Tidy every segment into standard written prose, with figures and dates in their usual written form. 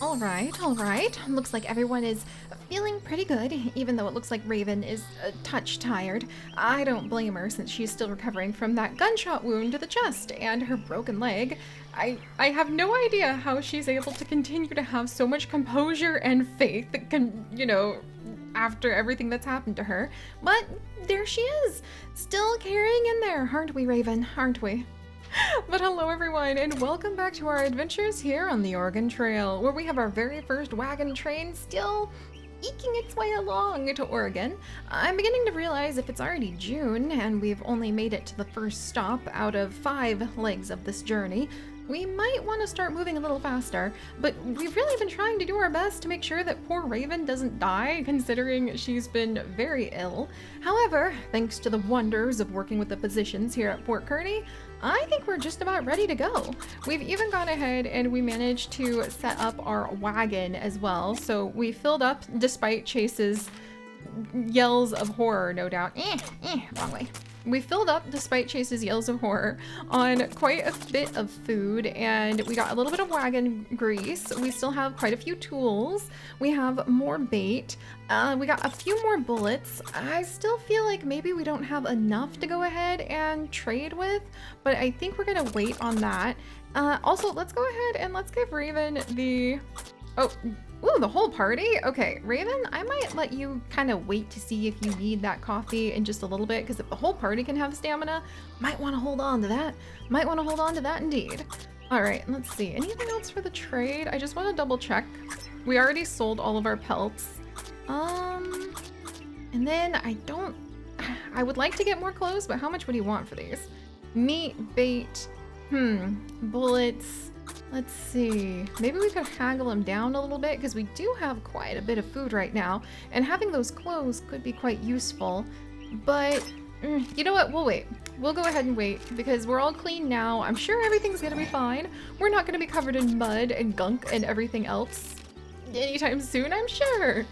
All right. Looks like everyone is feeling pretty good, even though it looks like Raven is a touch tired. I don't blame her since she's still recovering from that gunshot wound to the chest and her broken leg. I have no idea how she's able to continue to have so much composure and faith that can, after everything that's happened to her. But there she is, still carrying in there, aren't we, Raven? Aren't we? But hello everyone, and welcome back to our adventures here on the Oregon Trail, where we have our very first wagon train still eking its way along to Oregon. I'm beginning to realize if it's already June and we've only made it to the first stop out of 5 legs of this journey, we might want to start moving a little faster, but we've really been trying to do our best to make sure that poor Raven doesn't die, considering she's been very ill. However, thanks to the wonders of working with the physicians here at Fort Kearney, I think we're just about ready to go. We've even gone ahead and we managed to set up our wagon as well, so we filled up despite Chase's yells of horror, no doubt. Wrong way. We filled up, despite Chase's yells of horror, on quite a bit of food, and we got a little bit of wagon grease. We still have quite a few tools. We have more bait. We got a few more bullets. I still feel like maybe we don't have enough to go ahead and trade with, but I think we're gonna wait on that. Also, let's go ahead and let's give Raven the... Ooh, the whole party? Okay, Raven, I might let you kind of wait to see if you need that coffee in just a little bit, because if the whole party can have stamina, might want to hold on to that. Might want to hold on to that indeed. All right, let's see. Anything else for the trade? I just want to double check. We already sold all of our pelts. And then I would like to get more clothes, but how much would you want for these? Meat, bait, bullets. Let's see, maybe we could haggle them down a little bit because we do have quite a bit of food right now, and having those clothes could be quite useful. But you know what, we'll wait. We'll go ahead and wait because we're all clean now. I'm sure everything's gonna be fine. We're not gonna be covered in mud and gunk and everything else anytime soon, I'm sure.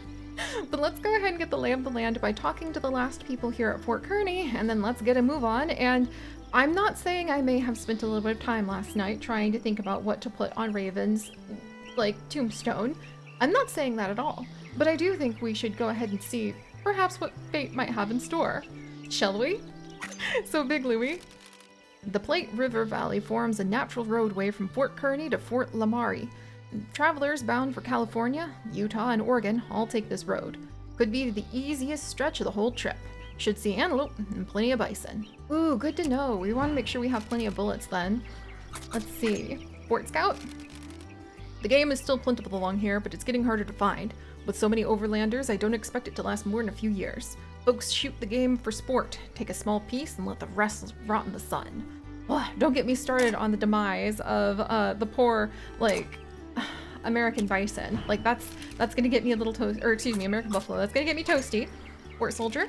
But let's go ahead and get the lay of the land by talking to the last people here at Fort Kearney, and then let's get a move on. And I'm not saying I may have spent a little bit of time last night trying to think about what to put on Raven's, tombstone. I'm not saying that at all, but I do think we should go ahead and see perhaps what fate might have in store. Shall we? So, Big Louie, the Plate River Valley forms a natural roadway from Fort Kearney to Fort Lamari. Travelers bound for California, Utah, and Oregon all take this road. Could be the easiest stretch of the whole trip. Should see antelope and plenty of bison. Ooh, good to know. We want to make sure we have plenty of bullets then. Let's see. Fort Scout? The game is still plentiful along here, but it's getting harder to find. With so many overlanders, I don't expect it to last more than a few years. Folks shoot the game for sport, take a small piece, and let the rest rot in the sun. Oh, don't get me started on the demise of the poor, American bison. That's gonna get me a little American buffalo. That's gonna get me toasty. Fort Soldier?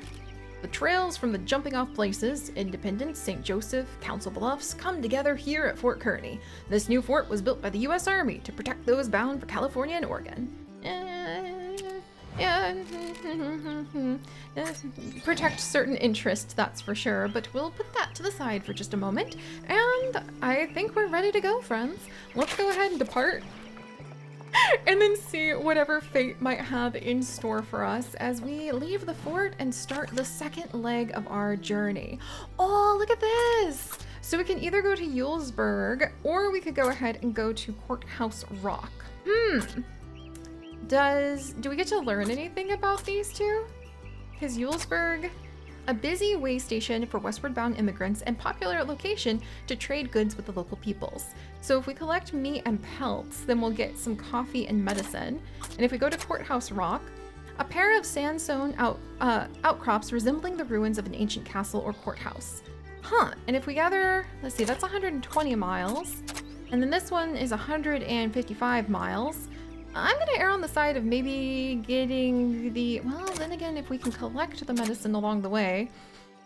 The trails from the jumping off places, Independence, St. Joseph, Council Bluffs, come together here at Fort Kearney. This new fort was built by the U.S. Army to protect those bound for California and Oregon. Protect certain interests, that's for sure, but we'll put that to the side for just a moment. And I think we're ready to go, friends. Let's go ahead and depart. And then see whatever fate might have in store for us as we leave the fort and start the second leg of our journey. Oh, look at this! So we can either go to Yulesburg or we could go ahead and go to Courthouse Rock. Do we get to learn anything about these two? Because Yulesburg, a busy way station for westward bound immigrants and popular location to trade goods with the local peoples. So if we collect meat and pelts, then we'll get some coffee and medicine. And if we go to Courthouse Rock, a pair of sandstone outcrops resembling the ruins of an ancient castle or courthouse. And if we gather, let's see, that's 120 miles. And then this one is 155 miles. I'm gonna err on the side of maybe getting well, then again, if we can collect the medicine along the way.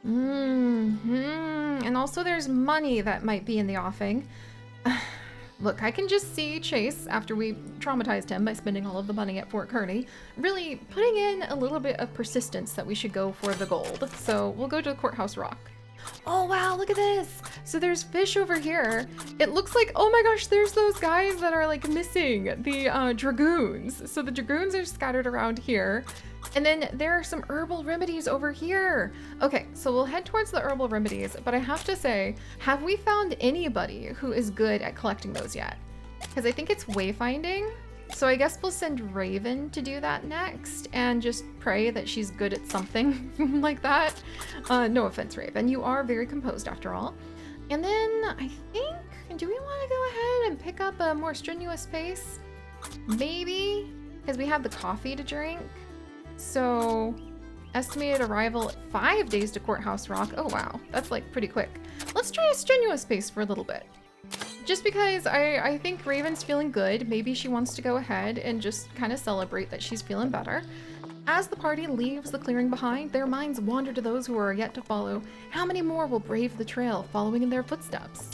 And also there's money that might be in the offing. Look, I can just see Chase, after we traumatized him by spending all of the money at Fort Kearney, really putting in a little bit of persistence that we should go for the gold. So we'll go to Courthouse Rock. Oh wow, look at this. So there's fish over here. It looks like, oh my gosh, there's those guys that are like missing, the dragoons. So the dragoons are scattered around here. And then there are some herbal remedies over here. Okay, so we'll head towards the herbal remedies, but I have to say, have we found anybody who is good at collecting those yet? Because I think it's wayfinding. So I guess we'll send Raven to do that next and just pray that she's good at something like that. No offense, Raven. You are very composed after all. And then I think, do we want to go ahead and pick up a more strenuous pace? Maybe, because we have the coffee to drink. So estimated arrival at 5 days to Courthouse Rock. Oh wow, that's like pretty quick. Let's try a strenuous pace for a little bit. Just because I think Raven's feeling good. Maybe she wants to go ahead and just kind of celebrate that she's feeling better. As the party leaves the clearing behind, their minds wander to those who are yet to follow. How many more will brave the trail, following in their footsteps?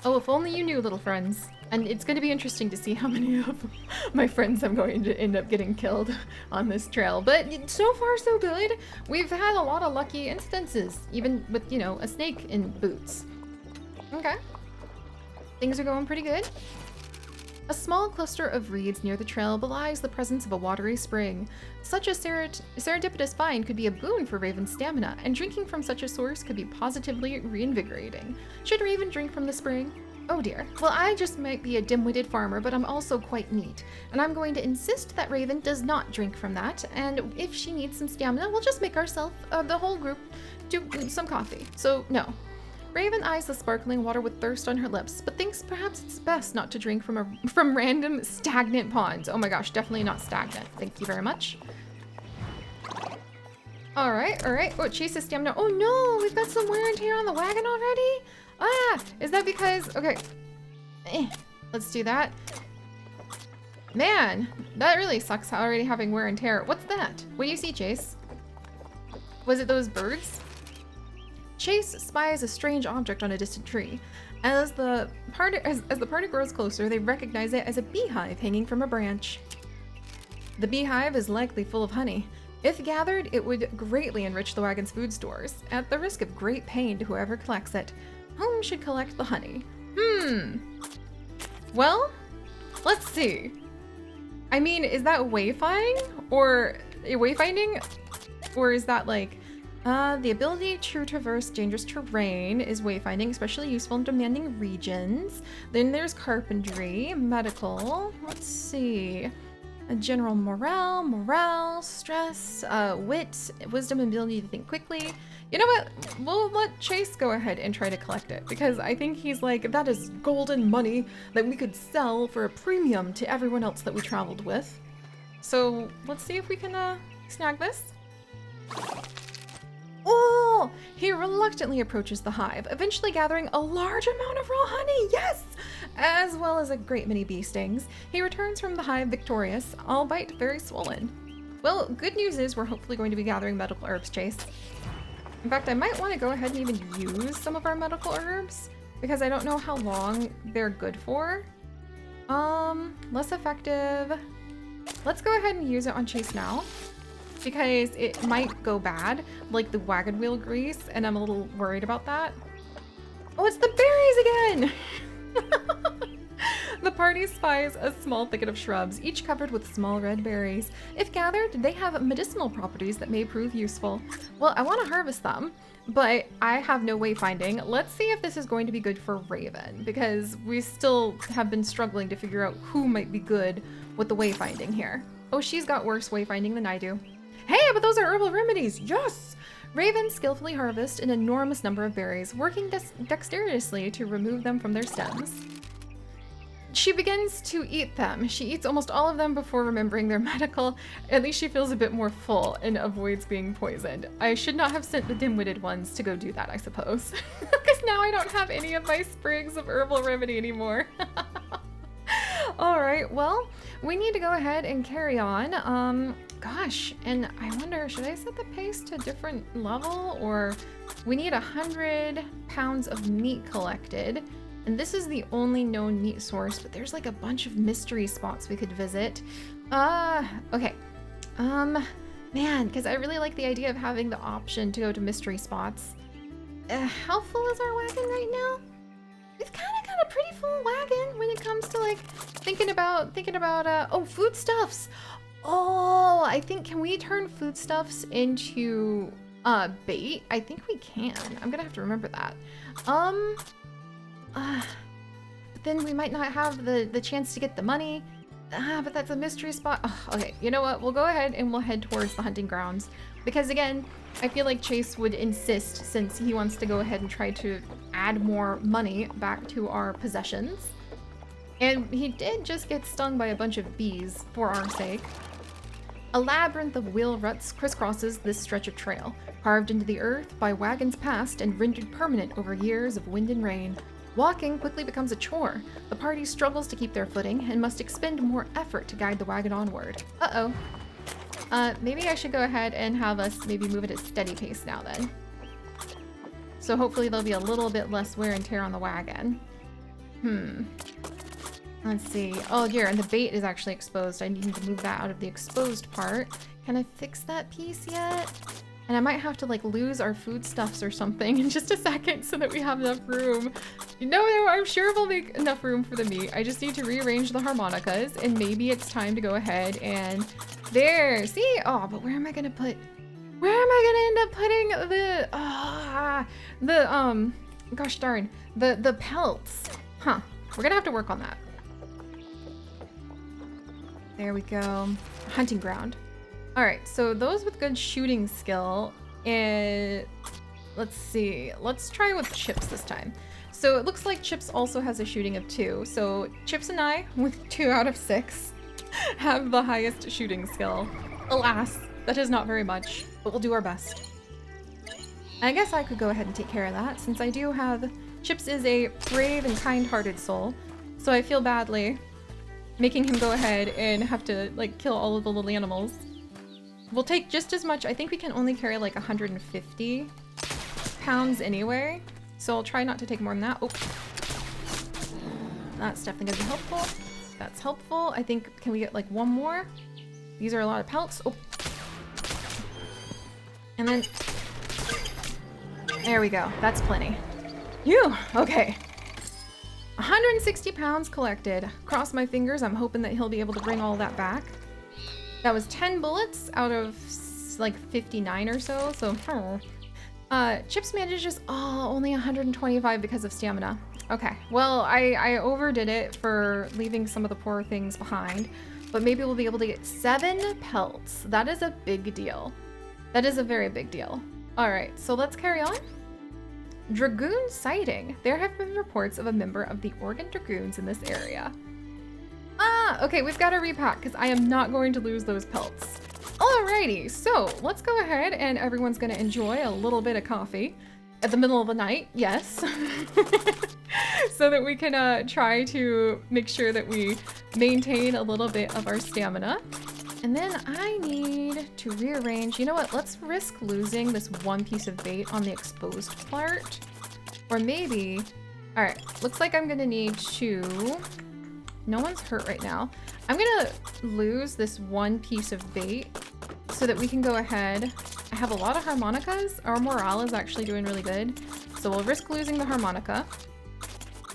Oh, if only you knew, little friends. And it's going to be interesting to see how many of my friends I'm going to end up getting killed on this trail. But so far, so good. We've had a lot of lucky instances, even with, you know, a snake in boots. Okay. Things are going pretty good. A small cluster of reeds near the trail belies the presence of a watery spring. Such a serendipitous find could be a boon for Raven's stamina, and drinking from such a source could be positively reinvigorating. Should Raven drink from the spring? Oh dear. Well, I just might be a dim-witted farmer, but I'm also quite neat. And I'm going to insist that Raven does not drink from that, and if she needs some stamina, we'll just make ourselves, the whole group, do some coffee. So, no. Raven eyes the sparkling water with thirst on her lips, but thinks perhaps it's best not to drink from random stagnant ponds. Oh my gosh, definitely not stagnant. Thank you very much. All right. Oh, Chase is stamina. Oh no, we've got some wear and tear on the wagon already? Ah, is that because, okay. Let's do that. Man, that really sucks already having wear and tear. What's that? What do you see, Chase? Was it those birds? Chase spies a strange object on a distant tree. As the party grows closer, they recognize it as a beehive hanging from a branch. The beehive is likely full of honey. If gathered, it would greatly enrich the wagon's food stores, at the risk of great pain to whoever collects it. Whom should collect the honey? Well, let's see. I mean, is that wayfinding? Or is that like... the ability to traverse dangerous terrain is wayfinding, especially useful in demanding regions. Then there's carpentry, medical, let's see. General morale, stress, wit, wisdom, and ability to think quickly. You know what? We'll let Chase go ahead and try to collect it, because I think he's like, that is golden money that we could sell for a premium to everyone else that we traveled with. So let's see if we can snag this. Oh, he reluctantly approaches the hive, eventually gathering a large amount of raw honey, yes! As well as a great many bee stings. He returns from the hive victorious, albeit very swollen. Well, good news is we're hopefully going to be gathering medical herbs, Chase. In fact, I might want to go ahead and even use some of our medical herbs, because I don't know how long they're good for. Less effective. Let's go ahead and use it on Chase now, because it might go bad, like the wagon wheel grease, and I'm a little worried about that. Oh, it's the berries again! The party spies a small thicket of shrubs, each covered with small red berries. If gathered, they have medicinal properties that may prove useful. Well, I want to harvest them, but I have no wayfinding. Let's see if this is going to be good for Raven, because we still have been struggling to figure out who might be good with the wayfinding here. Oh, she's got worse wayfinding than I do. Hey, but those are herbal remedies! Yes! Raven skillfully harvests an enormous number of berries, working dexterously to remove them from their stems. She begins to eat them. She eats almost all of them before remembering their medical. At least she feels a bit more full and avoids being poisoned. I should not have sent the dim-witted ones to go do that, I suppose. Because now I don't have any of my sprigs of herbal remedy anymore. Alright, well, we need to go ahead and carry on. Gosh, and I wonder, should I set the pace to a different level? Or we need 100 pounds of meat collected. And this is the only known meat source, but there's like a bunch of mystery spots we could visit. Okay. Man, because I really like the idea of having the option to go to mystery spots. How full is our wagon right now? We've kind of got a pretty full wagon when it comes to like thinking about oh, foodstuffs. Oh, I think, can we turn foodstuffs into bait? I think we can. I'm gonna have to remember that. But then we might not have the chance to get the money. But that's a mystery spot. Oh, okay, you know what? We'll go ahead and we'll head towards the hunting grounds. Because again, I feel like Chase would insist, since he wants to go ahead and try to add more money back to our possessions. And he did just get stung by a bunch of bees for our sake. A labyrinth of wheel ruts crisscrosses this stretch of trail, carved into the earth by wagons past and rendered permanent over years of wind and rain. Walking quickly becomes a chore. The party struggles to keep their footing and must expend more effort to guide the wagon onward. Uh-oh. Maybe I should go ahead and have us maybe move at a steady pace now then. So hopefully there'll be a little bit less wear and tear on the wagon. Let's see. Oh dear, and the bait is actually exposed. I need to move that out of the exposed part. Can I fix that piece yet? And I might have to like lose our foodstuffs or something in just a second so that we have enough room. No, I'm sure we'll make enough room for the meat. I just need to rearrange the harmonicas, and maybe it's time to go ahead and there. See? Oh, but where am I gonna end up putting gosh darn, the pelts? Huh. We're gonna have to work on that. There we go. Hunting ground. All right, so those with good shooting skill, and let's see, let's try with Chips this time. So it looks like Chips also has a shooting of 2. So Chips and I, with 2 out of 6, have the highest shooting skill. Alas, that is not very much, but we'll do our best. I guess I could go ahead and take care of that, since I do have, Chips is a brave and kind-hearted soul, so I feel badly making him go ahead and have to like kill all of the little animals. We'll take just as much. I think we can only carry like 150 pounds anyway, so I'll try not to take more than that. Oh, that's definitely gonna be helpful. That's helpful. I think, can we get like one more? These are a lot of pelts. Oh, and then there we go. That's plenty. Phew, okay. 160 pounds collected. Cross my fingers. I'm hoping that he'll be able to bring all that back. That was 10 bullets out of like 59 or so. So, Chips manages only 125 because of stamina. Okay, well, I overdid it for leaving some of the poor things behind, but maybe we'll be able to get 7 pelts. That is a big deal. That is a very big deal. All right, so let's carry on. Dragoon sighting. There have been reports of a member of the Oregon Dragoons in this area. Okay, we've got to repack because I am not going to lose those pelts. Alrighty, so let's go ahead and everyone's going to enjoy a little bit of coffee at the middle of the night, yes. So that we can try to make sure that we maintain a little bit of our stamina. And then I need to rearrange. You know what? Let's risk losing this one piece of bait on the exposed part. Or maybe... Alright, looks like I'm going to need to... No one's hurt right now. I'm gonna lose this one piece of bait so that we can go ahead. I have a lot of harmonicas. Our morale is actually doing really good. So we'll risk losing the harmonica.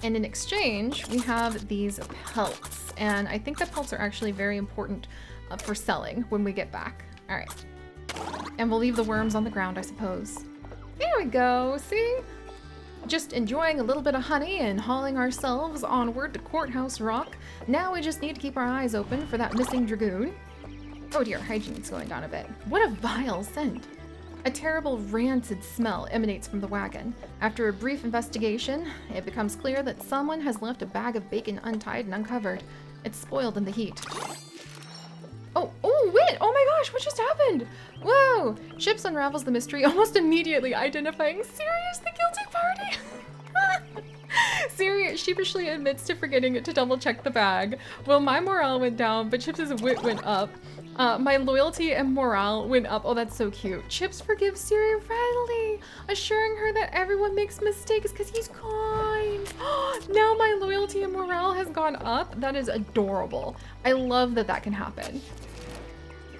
And in exchange, we have these pelts. And I think the pelts are actually very important for selling when we get back. All right. And we'll leave the worms on the ground, I suppose. There we go, see? Just enjoying a little bit of honey and hauling ourselves onward to Courthouse Rock. Now we just need to keep our eyes open for that missing dragoon. Oh dear, hygiene's going down a bit. What a vile scent. A terrible rancid smell emanates from the wagon. After a brief investigation, it becomes clear that someone has left a bag of bacon untied and uncovered. It's spoiled in the heat. Oh, wait! Oh my gosh, what just happened? Whoa! Chips unravels the mystery almost immediately, identifying Sirius, the guilty party! Sirius sheepishly admits to forgetting to double check the bag. Well, my morale went down, but Chips' wit went up. My loyalty and morale went up. Oh, that's so cute. Chips forgives Siri readily, assuring her that everyone makes mistakes because he's kind. Now my loyalty and morale has gone up. That is adorable. I love that that can happen.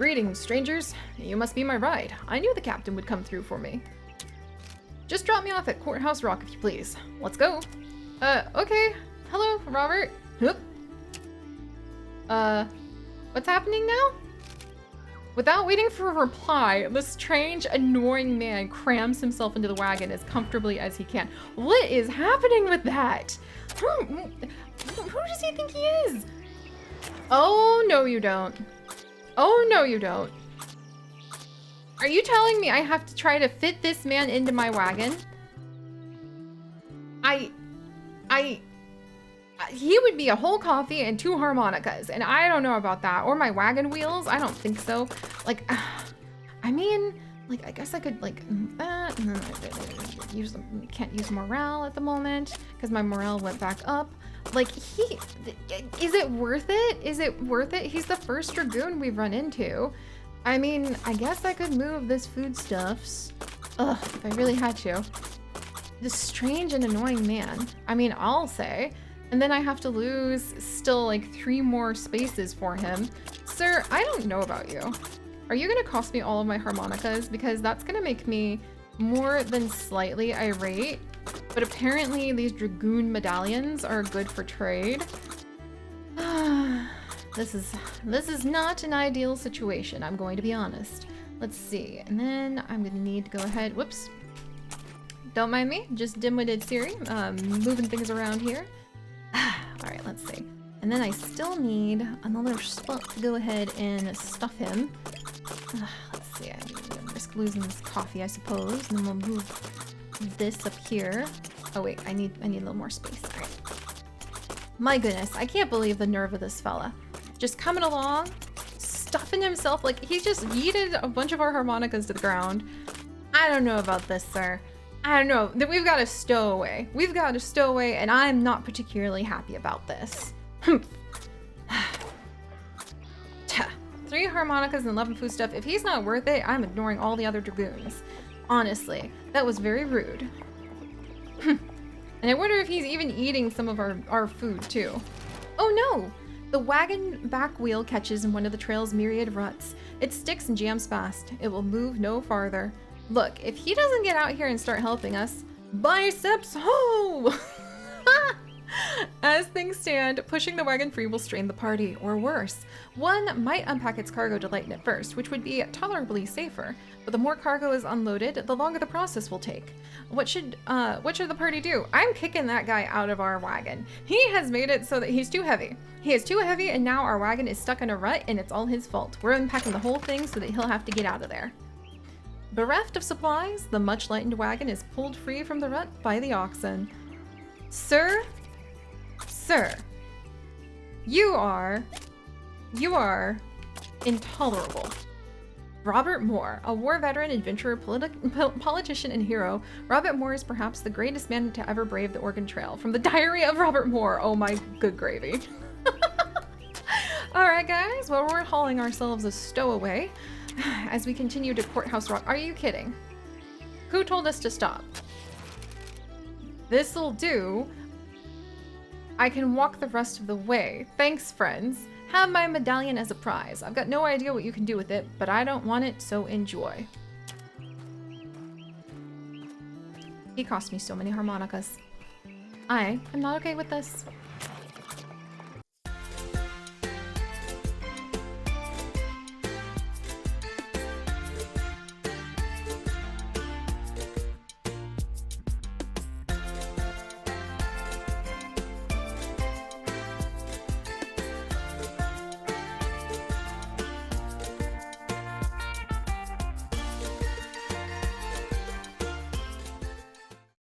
Greetings, strangers. You must be my ride. I knew the captain would come through for me. Just drop me off at Courthouse Rock if you please. Let's go. Okay. Hello, Robert. Hup. What's happening now? Without waiting for a reply, the strange, annoying man crams himself into the wagon as comfortably as he can. What is happening with that? Who does he think he is? Oh, no you don't. Oh, no you don't. Are you telling me I have to try to fit this man into my wagon? He would be a whole coffee and 2 harmonicas, and I don't know about that. Or my wagon wheels, I don't think so. Like, I mean, like, I guess I could, like, move that, and then I can't use morale at the moment, because my morale went back up. Like, is it worth it? Is it worth it? He's the first Dragoon we've run into. I mean, I guess I could move this foodstuffs. Ugh, if I really had to. This strange and annoying man. I mean, I'll say. And then I have to lose still like 3 more spaces for him. Sir, I don't know about you. Are you gonna cost me all of my harmonicas? Because that's gonna make me more than slightly irate. But apparently these Dragoon medallions are good for trade. This is not an ideal situation, I'm going to be honest. Let's see, and then I'm gonna need to go ahead, whoops. Don't mind me, just dim-witted Siri, moving things around here. All right, let's see. And then I still need another spot to go ahead and stuff him. Let's see, I'm risk losing this coffee, I suppose. And then we'll move this up here. Oh wait, I need a little more space. All right. My goodness, I can't believe the nerve of this fella. Just coming along, stuffing himself like he just yeeted a bunch of our harmonicas to the ground. I don't know about this, sir. I don't know. That we've got a stowaway. We've got a stowaway, and I'm not particularly happy about this. 3 harmonicas and 11 food stuff. If he's not worth it, I'm ignoring all the other Dragoons. Honestly, that was very rude. And I wonder if he's even eating some of our food, too. Oh no! The wagon back wheel catches in one of the trail's myriad ruts. It sticks and jams fast. It will move no farther. Look, if he doesn't get out here and start helping us, biceps ho! As things stand, pushing the wagon free will strain the party, or worse. One might unpack its cargo to lighten it first, which would be tolerably safer, but the more cargo is unloaded, the longer the process will take. What should the party do? I'm kicking that guy out of our wagon. He has made it so that he's too heavy. He is too heavy, and now our wagon is stuck in a rut, and it's all his fault. We're unpacking the whole thing so that he'll have to get out of there. Bereft of supplies, the much lightened wagon is pulled free from the rut by the oxen. Sir, you are intolerable. Robert Moore, a war veteran, adventurer, politician, and hero. Robert Moore is perhaps the greatest man to ever brave the Oregon Trail. From the Diary of Robert Moore. Oh my good gravy. Alright guys, well we're hauling ourselves a stowaway as we continue to Courthouse Rock. Are you kidding? Who told us to stop? This'll do. I can walk the rest of the way. Thanks, friends. Have my medallion as a prize. I've got no idea what you can do with it, but I don't want it, so enjoy. He cost me so many harmonicas. I am not okay with this.